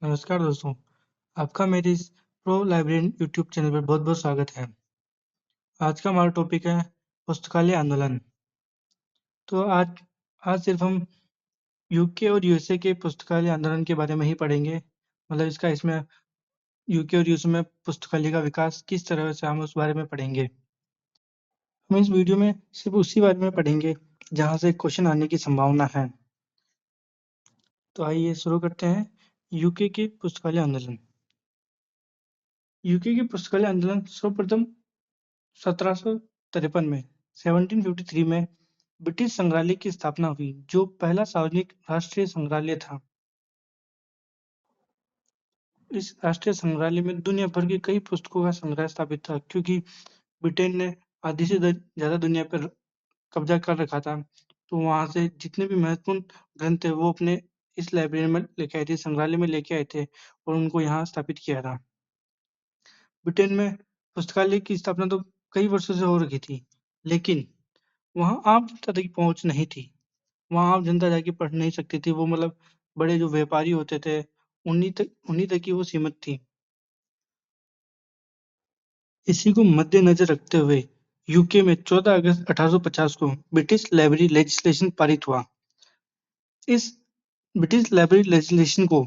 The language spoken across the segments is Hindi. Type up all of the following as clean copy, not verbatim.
नमस्कार दोस्तों, आपका मेरे इस प्रो लाइब्रेरियन यूट्यूब चैनल पर बहुत-बहुत स्वागत है। आज का हमारा टॉपिक है पुस्तकालय आंदोलन। तो आज सिर्फ हम यूके और यूएसए के पुस्तकालय आंदोलन के बारे में ही पढ़ेंगे। मतलब इसमें यूके और यूएसए में पुस्तकालय का विकास किस तरह से हम उस बारे में पढ़ेंगे। हम इस वीडियो में सिर्फ उसी बारे में पढ़ेंगे जहाँ से क्वेश्चन आने की संभावना है। तो आइए शुरू करते हैं यूके के पुस्तकालय आंदोलन। यूके के पुस्तकालय आंदोलन सर्वप्रथम 1753 में 1753 में ब्रिटिश संग्रहालय की स्थापना हुई, जो पहला सार्वजनिक राष्ट्रीय संग्रहालय था। इस राष्ट्रीय संग्रहालय में दुनिया भर की कई पुस्तकों का संग्रह स्थापित था, क्योंकि ब्रिटेन ने आधी से ज्यादा दुनिया पर कब्जा कर रखा था। तो वहां से जितने भी महत्वपूर्ण ग्रंथ थे वो अपने इस लाइब्रेरी में लेके आए थे, संग्रहालय में लेके आए थे और उनको यहाँ स्थापित किया था। ब्रिटेन में पुस्तकालय की स्थापना तो कई वर्षों से हो रखी थी, लेकिन वहाँ आम जनता तक की पहुँच नहीं थी। वहाँ आम जनता जाके पढ़ नहीं सकती थी। वो मतलब बड़े जो व्यापारी होते थे, उन्हीं तक की वो सीमित थी। इसी को मद्देनजर रखते हुए यूके में 14 अगस्त 1850 को ब्रिटिश लाइब्रेरी लेजिस्लेशन पारित हुआ। इस ब्रिटिश लाइब्रेरी लेजिस्लेशन को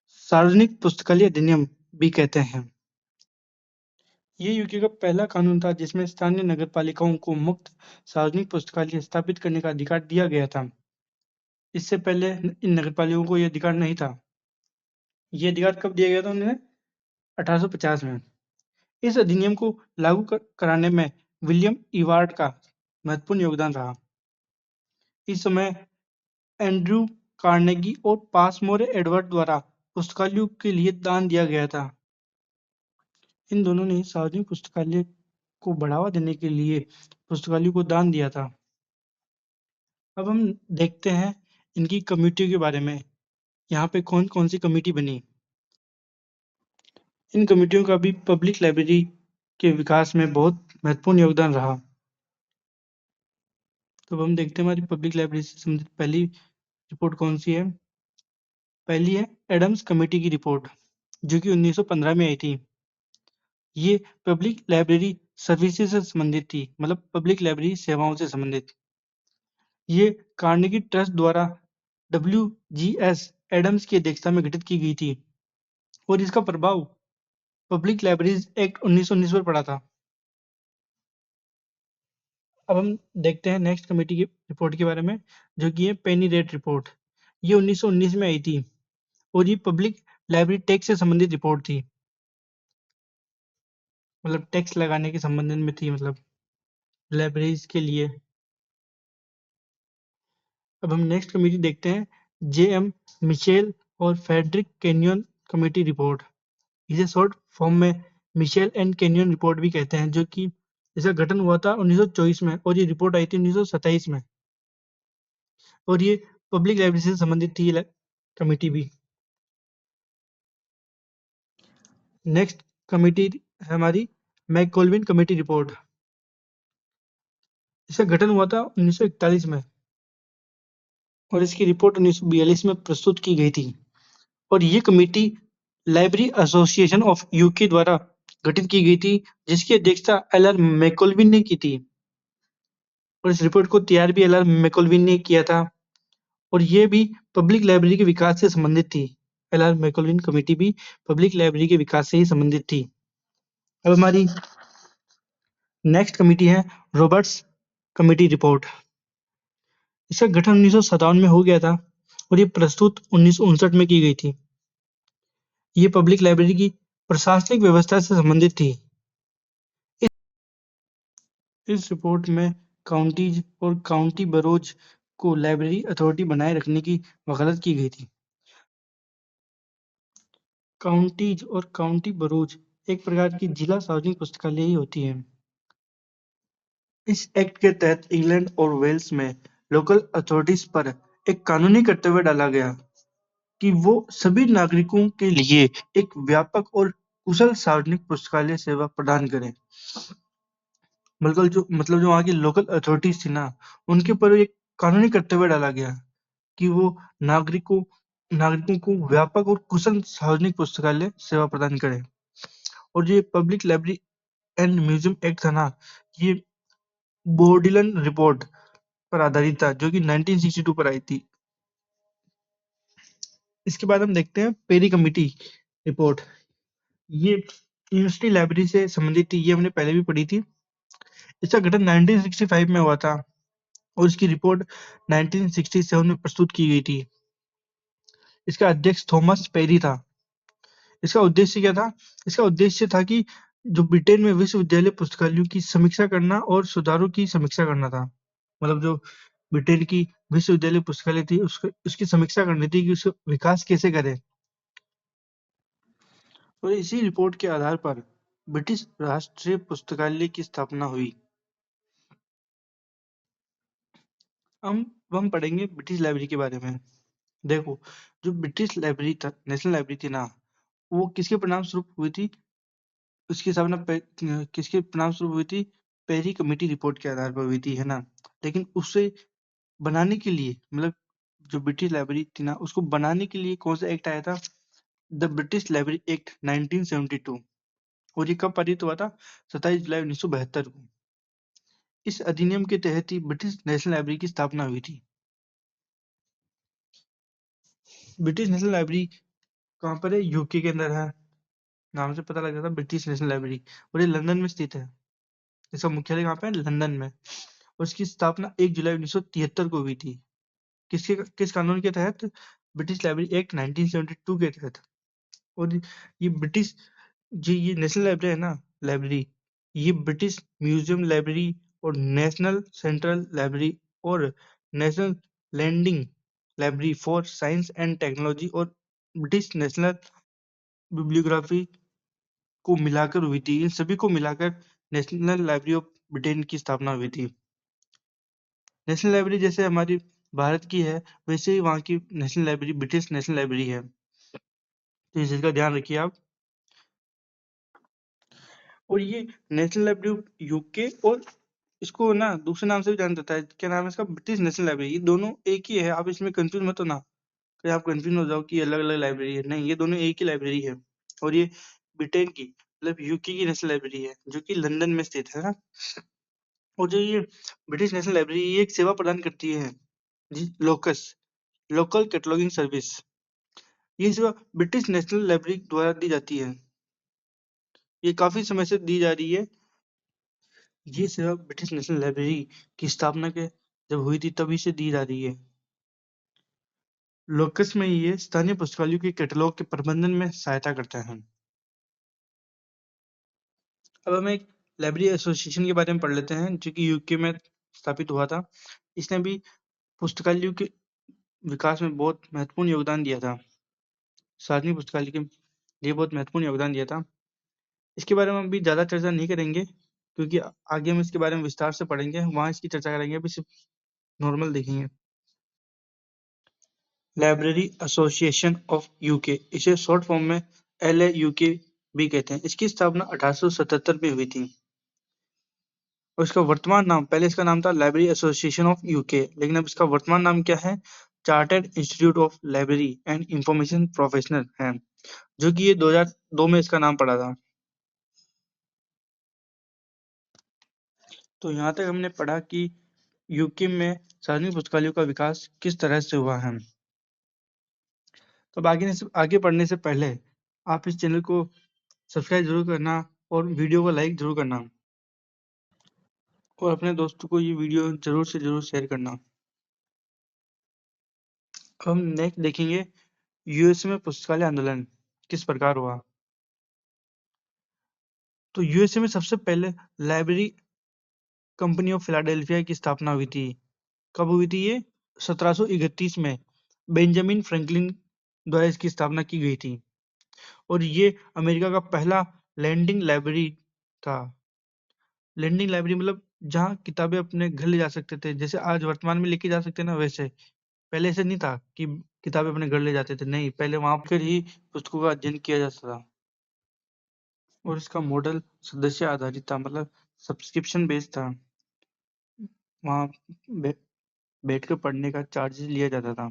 सार्वजनिक पुस्तकालय अधिनियम भी कहते हैं। ये यूके का पहला कानून था जिसमें स्थानीय नगरपालिकाओं को मुक्त सार्वजनिक पुस्तकालय स्थापित करने का अधिकार दिया गया था। इससे पहले इन नगरपालिकाओं को यह अधिकार नहीं था। ये अधिकार कब दिया गया था उन्हें? 1850 में। इस अधिनियम को लागू कराने में विलियम इवार्ड का महत्वपूर्ण योगदान रहा। इस समय एंड्रयू कार्नेगी और पासमोरे एडवर्ड द्वारा पुस्तकालयों के लिए दान दिया गया था। इन दोनों ने सार्वजनिक पुस्तकालय को बढ़ावा देने के लिए पुस्तकालयों को दान दिया था। अब हम देखते हैं इनकी कमेटियों के बारे में। यहाँ पे कौन कौन सी कमेटी बनी। इन कमेटियों का भी पब्लिक लाइब्रेरी के विकास में बहुत महत्वपूर्ण योगदान रहा। तो अब हम देखते हैं हमारी पब्लिक लाइब्रेरी से संबंधित पहली रिपोर्ट कौन सी है। पहली है एडम्स कमेटी की रिपोर्ट, जो कि 1915 में आई थी। ये पब्लिक लाइब्रेरी सर्विसेज से संबंधित थी, मतलब पब्लिक लाइब्रेरी सेवाओं से संबंधित। ये कार्नेगी ट्रस्ट द्वारा WGS एडम्स की अध्यक्षता में गठित की गई थी और इसका प्रभाव पब्लिक लाइब्रेरीज एक्ट 1919 पर पड़ा था। अब हम देखते हैं नेक्स्ट कमेटी की रिपोर्ट के बारे में, जो कि है पेनी रेट रिपोर्ट। ये 1919 में आई थी और ये पब्लिक लाइब्रेरी टैक्स से संबंधित रिपोर्ट थी। मतलब टैक्स लगाने के संबंध में थी, मतलब लाइब्रेरीज के लिए। अब हम नेक्स्ट कमेटी देखते हैं JM मिशेल और फेडरिक कैनियन कमेटी रिपोर्ट। इसे शॉर्ट फॉर्म में मिशेल एंड कैनियन रिपोर्ट भी कहते हैं, जो कि इसका गठन हुआ था 1924 में और ये रिपोर्ट आई थी 1927 में। और ये पब्लिक लाइब्रेरी से संबंधित थी कमेटी भी। नेक्स्ट कमेटी है हमारी मैकगोल्विन कमेटी रिपोर्ट। इसका गठन हुआ था 1941 में और इसकी रिपोर्ट 1942 में प्रस्तुत की गई थी। और ये committee library association of UK द्वारा गठित की गई थी, जिसकी अध्यक्षता LR मैकगोल्विन ने की थी। और इस रिपोर्ट को तैयार भी LR मैकगोल्विन ने किया था और ये भी पब्लिक लाइब्रेरी के विकास से संबंधित थी। LR मैकगोल्विन कमेटी भी पब्लिक लाइब्रेरी के विकास से ही संबंधित थी। अब हमारी नेक्स्ट कमेटी है रॉबर्ट्स कमेटी रिपोर्ट। इसका गठन 1957 में हो गया था और ये प्रस्तुत 1959 में की गई थी। ये पब्लिक लाइब्रेरी की प्रशासनिक व्यवस्था से संबंधित थी। इस रिपोर्ट में काउंटीज और काउंटी बरोज को लाइब्रेरी अथॉरिटी बनाए रखने की वकालत की गई थी। काउंटीज और काउंटी बरोज एक प्रकार की जिला सार्वजनिक पुस्तकालय ही होती है। इस एक्ट के तहत इंग्लैंड और वेल्स में लोकल अथॉरिटीज पर एक कानूनी कर्तव्य डाला गया कि वो सभी नागरिकों के लिए एक व्यापक और कुशल सार्वजनिक पुस्तकालय सेवा प्रदान करें। मतलब जो वहाँ की लोकल अथॉरिटीज थी ना, उनके ऊपर एक कानूनी कर्तव्य डाला गया कि वो नागरिकों नागरिकों को व्यापक और कुशल सार्वजनिक पुस्तकालय सेवा प्रदान करे। और जो ये public library and museum act था ना, ये बोर्डिलन रिपोर्ट पर आधारित था, जो कि 1962 पर आई थी। इसके बाद हम देखते हैं पेरी कमेटी रिपोर्ट। ये यूनिवर्सिटी लाइब्रेरी से संबंधित थी, ये हमने पहले भी पढ़ी थी। इसका गठन 1965 में हुआ था और इसकी रिपोर्ट 1967 में प्रस्तुत की गई थी। इसका अध्यक्ष थॉमस पेरी था। इसका उद्देश्य क्या था? इसका उद्देश्य था कि जो ब्रिटेन में विश्वविद्यालय पुस्तकालयों की समीक्षा करना और सुधारों की समीक्षा करना था। मतलब जो ब्रिटेन की विश्वविद्यालय पुस्तकालय थी, उसकी समीक्षा करनी थी कि उसका विकास कैसे करें। और इसी रिपोर्ट के आधार पर ब्रिटिश राष्ट्रीय पुस्तकालय की स्थापना हुई। हम पढ़ेंगे ब्रिटिश लाइब्रेरी के बारे में। देखो, जो ब्रिटिश लाइब्रेरी था, नेशनल लाइब्रेरी थी ना, वो किसके परिणाम स्वरूप हुई थी? उसकी स्थापना किसके परिणाम स्वरूप हुई थी? पेरी कमेटी रिपोर्ट के आधार पर हुई थी, है ना। लेकिन उसे बनाने के लिए, मतलब जो ब्रिटिश लाइब्रेरी थी ना, उसको बनाने के लिए कौन सा एक्ट आया था? The British library act 1972। और ये कब पारित हुआ था? 27 जुलाई 1972 को। इस अधिनियम के तहत ही ब्रिटिश नेशनल लाइब्रेरी की स्थापना हुई थी। ब्रिटिश नेशनल लाइब्रेरी कहाँ पर है? यूके के अंदर है। नाम से पता लग जाता है, ब्रिटिश नेशनल लाइब्रेरी। और ये लंदन में स्थित है। इसका मुख्यालय कहाँ पे है? लंदन में। और इसकी स्थापना 1 जुलाई 1973 को हुई थी। किस कानून के तहत? ब्रिटिश लाइब्रेरी एक्ट 1972 के तहत। और ये ब्रिटिश जी ये नेशनल लाइब्रेरी है ना, लाइब्रेरी, ये ब्रिटिश म्यूजियम लाइब्रेरी और नेशनल सेंट्रल लाइब्रेरी और national lending library for science and technology और ब्रिटिश नेशनल बिब्लियोग्राफी को मिलाकर हुई थी। इन सभी को मिलाकर नेशनल लाइब्रेरी ऑफ ब्रिटेन की स्थापना हुई थी। नेशनल लाइब्रेरी जैसे हमारी भारत की है, वैसे ही वहाँ की national library British national library है। तो इस चीज का ध्यान रखिए आप। और ये नेशनल लाइब्रेरी यूके, और इसको ना दूसरे नाम से भी जाना जाता है। क्या नाम है इसका? British national library. ये दोनों एक ही है, आप इसमें कंफ्यूज मत होना कि आप कंफ्यूज हो जाओ कि अलग अलग लाइब्रेरी है। नहीं, ये दोनों एक ही लाइब्रेरी है। और ये ब्रिटेन की, मतलब यूके की नेशनल लाइब्रेरी है, जो कि लंदन में स्थित है ना। और जो ये ब्रिटिश नेशनल लाइब्रेरी, ये एक सेवा प्रदान करती है जी, लोकस, लोकल कैटलॉगिंग सर्विस। ये सेवा ब्रिटिश नेशनल लाइब्रेरी द्वारा दी जाती है। ये काफी समय से दी जा रही है। ये सेवा ब्रिटिश नेशनल लाइब्रेरी की स्थापना के जब हुई थी तभी से दी जा रही है। लोकस में ये स्थानीय पुस्तकालयों के कैटलॉग के प्रबंधन में सहायता करता है। अब हम एक लाइब्रेरी एसोसिएशन के बारे में पढ़ लेते हैं, जो कि यूके में स्थापित हुआ था। इसने भी पुस्तकालयों के विकास में बहुत महत्वपूर्ण योगदान दिया था। सार्वजनिक पुस्तकालय के लिए बहुत महत्वपूर्ण योगदान दिया था। इसके बारे में हम अभी ज़्यादा चर्चा नहीं करेंगे, क्योंकि आगे हम इसके बारे में विस्तार से पढ़ेंगे, वहाँ इसकी चर्चा करेंगे। अभी सिर्फ नॉर्मल देखेंगे। लाइब्रेरी एसोसिएशन ऑफ यूके, इसे शॉर्ट फॉर्म में LAUK भी कहते हैं। इसकी स्थापना 1877 में हुई थी। और इसका वर्तमान नाम, पहले इसका नाम था लाइब्रेरी एसोसिएशन ऑफ यूके, लेकिन अब इसका वर्तमान नाम क्या है? Chartered institute of library and information professional है, जो कि ये 2002 में इसका नाम पड़ा था। तो यहाँ तक हमने पढ़ा कि यूके में सार्वजनिक पुस्तकालयों का विकास किस तरह से हुआ है। तो अब आगे पढ़ने से पहले आप इस चैनल को सब्सक्राइब जरूर करना और वीडियो को लाइक जरूर करना, और अपने दोस्तों को ये वीडियो जरूर से जरूर शेयर करना। अब हम नेक्स्ट देखेंगे यूएसए में पुस्तकालय आंदोलन किस प्रकार हुआ। तो यूएसए में सबसे पहले लाइब्रेरी कंपनी ऑफ फिलाडेल्फिया की स्थापना हुई थी। कब हुई थी ये? 1731 में बेंजामिन फ्रैंकलिन द्वारा इसकी स्थापना की गई थी। और ये अमेरिका का पहला लैंडिंग लाइब्रेरी था। लैंडिंग लाइब्रेरी मतलब जहाँ किताबें अपने घर ले जा सकते थे, जैसे आज वर्तमान में लेके जा सकते हैं ना, वैसे। पहले ऐसे नहीं था कि किताबें अपने घर ले जाते थे, नहीं, पहले वहां पर ही पुस्तकों का अध्ययन किया जाता था। और इसका मॉडल सदस्य आधारित था, मतलब सब्सक्रिप्शन बेस्ड था। वहाँ बैठ कर पढ़ने का चार्ज लिया जाता था।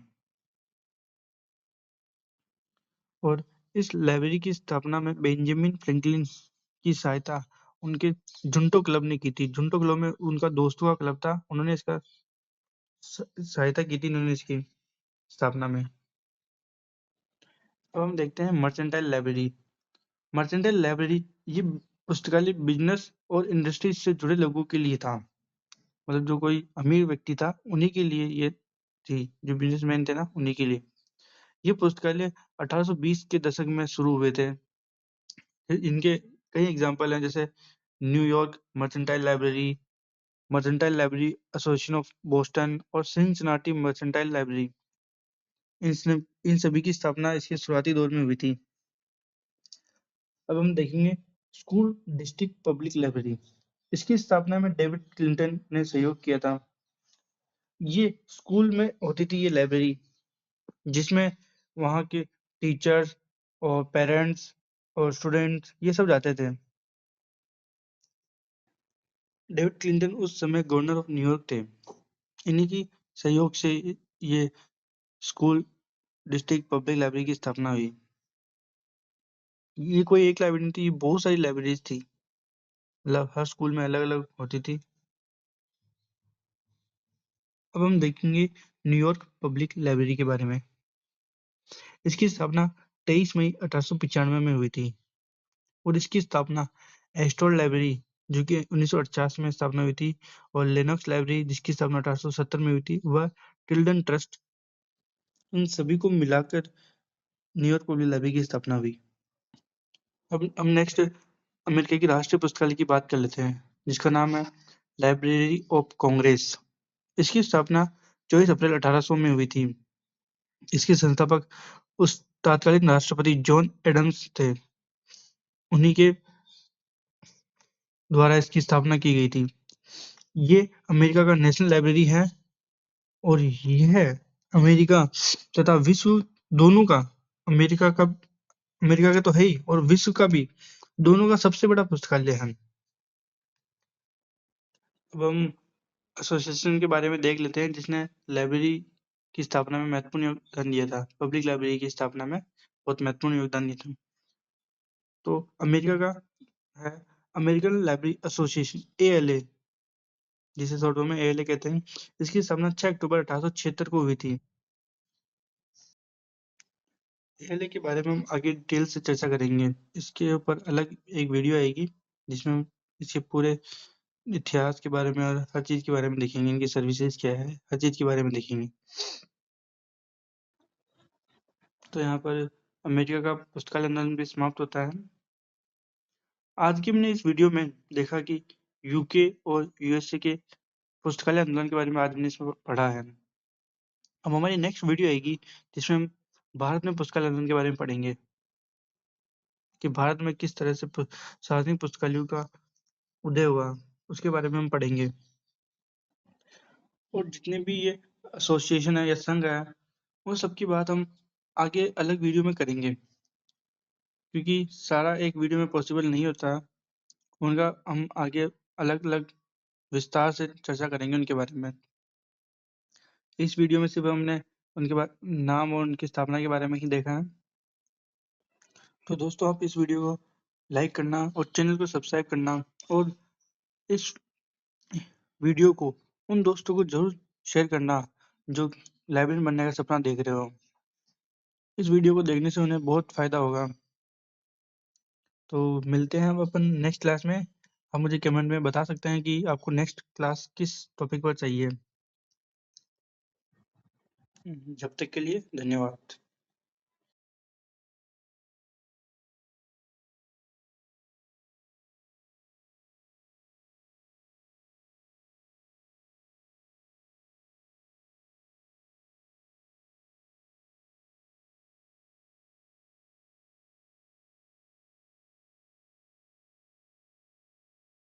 और इस लाइब्रेरी की स्थापना में बेंजामिन फ्रैंकलिन की सहायता उनके जुंटो क्लब ने की थी। जुंटो क्लब में उनका दोस्तों का क्लब था, उन्होंने इसका सहायता की थी इन्होंने इसकी स्थापना में। अब हम देखते हैं मर्चेंटाइल लाइब्रेरी। मर्चेंटाइल लाइब्रेरी ये पुस्तकालय बिजनेस और इंडस्ट्री से जुड़े लोगों के लिए था, मतलब जो कोई अमीर व्यक्ति था उन्हीं के लिए ये थी, जो बिजनेसमैन थे ना उन्हीं के लिए। ये पुस्तकालय 1820 के दशक में शुरू हुए थे। इनके कई एग्जाम्पल हैं, जैसे New York mercantile library, mercantile library association of Boston और सिंसिनाटी मर्चेंटाइल लाइब्रेरी। इन सभी की स्थापना इसके शुरुआती दौर में हुई थी। अब हम देखेंगे स्कूल डिस्ट्रिक्ट पब्लिक लाइब्रेरी। इसकी स्थापना में डेविड क्लिंटन ने सहयोग किया था। ये स्कूल में होती थी ये लाइब्रेरी, जिसमें वहाँ के टीचर्स और पेरेंट्स और स्टूडेंट्स ये सब जाते थे। डेविड क्लिंटन उस समय गवर्नर ऑफ न्यूयॉर्क थे। इन्हीं की सहयोग से ये स्कूल डिस्ट्रिक्ट पब्लिक लाइब्रेरी की स्थापना हुई। ये कोई एक लाइब्रेरी नहीं थी, ये बहुत सारी लाइब्रेरीज थी, मतलब हर स्कूल में अलग अलग होती थी। अब हम देखेंगे न्यूयॉर्क पब्लिक लाइब्रेरी के बारे में। इसकी स्थापना 23 मई 1895 में हुई थी और इसकी स्थापना एस्टोर लाइब्रेरी जो कि 1950 में स्थापना हुई थी और लेनॉक्स लाइब्रेरी जिसकी स्थापना 1870 में हुई थी, वह टिल्डन ट्रस्ट, इन सभी को मिलाकर न्यूयॉर्क पब्लिक लाइब्रेरी की स्थापना हुई। अब हम नेक्स्ट अमेरिका की राष्ट्रीय पुस्तकालय की बात कर लेते हैं, जिसका नाम है लाइब्रेरी ऑफ कांग्रेस। इसकी स्थापना 24 अप्रैल 1800 में हुई थी। इसके संस्थापक उस तत्कालीन राष्ट्रपति जॉन एडम्स थे, उन्हीं के द्वारा इसकी स्थापना की गई थी। ये अमेरिका का नेशनल लाइब्रेरी है और यह अमेरिका तथा विश्व दोनों का, अमेरिका का तो है ही और विश्व का भी, दोनों का सबसे बड़ा पुस्तकालय है। अब हम एसोसिएशन के बारे में देख लेते हैं जिसने लाइब्रेरी की स्थापना में महत्वपूर्ण योगदान दिया था। पब्लिक लाइब्रेरी की स्थापना में बहुत महत्वपूर्ण योगदान दिया था। तो अमेरिका का है अमेरिकन लाइब्रेरी एसोसिएशन, ALA, जिसे शॉर्ट फॉर्म में ALA कहते हैं। इसकी स्थापना 6 अक्टूबर 1876 को हुई थी। ALA के बारे में हम आगे डिटेल से चर्चा करेंगे। इसके ऊपर अलग एक वीडियो आएगी जिसमें हम इसके पूरे इतिहास के बारे में और हर चीज के बारे में देखेंगे, इनकी सर्विसेज क्या है, हर चीज के बारे में देखेंगे। तो यहाँ पर अमेरिका का पुस्तकालय आंदोलन भी समाप्त होता है। आज की हमने इस वीडियो में देखा कि यूके और यूएसए के पुस्तकालय आंदोलन के बारे में आज हमने इसमें पढ़ा है। अब हमारी नेक्स्ट वीडियो आएगी जिसमें हम भारत में पुस्तकालय आंदोलन के बारे में पढ़ेंगे कि भारत में किस तरह से सार्वजनिक पुस्तकालयों का उदय हुआ, उसके बारे में हम पढ़ेंगे। और जितने भी ये एसोसिएशन है या संघ है, वो सबकी बात हम आगे अलग वीडियो में करेंगे, क्योंकि सारा एक वीडियो में पॉसिबल नहीं होता। उनका हम आगे अलग अलग विस्तार से चर्चा करेंगे उनके बारे में। इस वीडियो में सिर्फ हमने उनके नाम और उनकी स्थापना के बारे में ही देखा है। तो दोस्तों, आप इस वीडियो को लाइक करना और चैनल को सब्सक्राइब करना और इस वीडियो को उन दोस्तों को जरूर शेयर करना जो लाइब्रेरियन बनने का सपना देख रहे हो। इस वीडियो को देखने से उन्हें बहुत फायदा होगा। तो मिलते हैं हम अपन नेक्स्ट क्लास में। आप मुझे कमेंट में बता सकते हैं कि आपको नेक्स्ट क्लास किस टॉपिक पर चाहिए। जब तक के लिए धन्यवाद।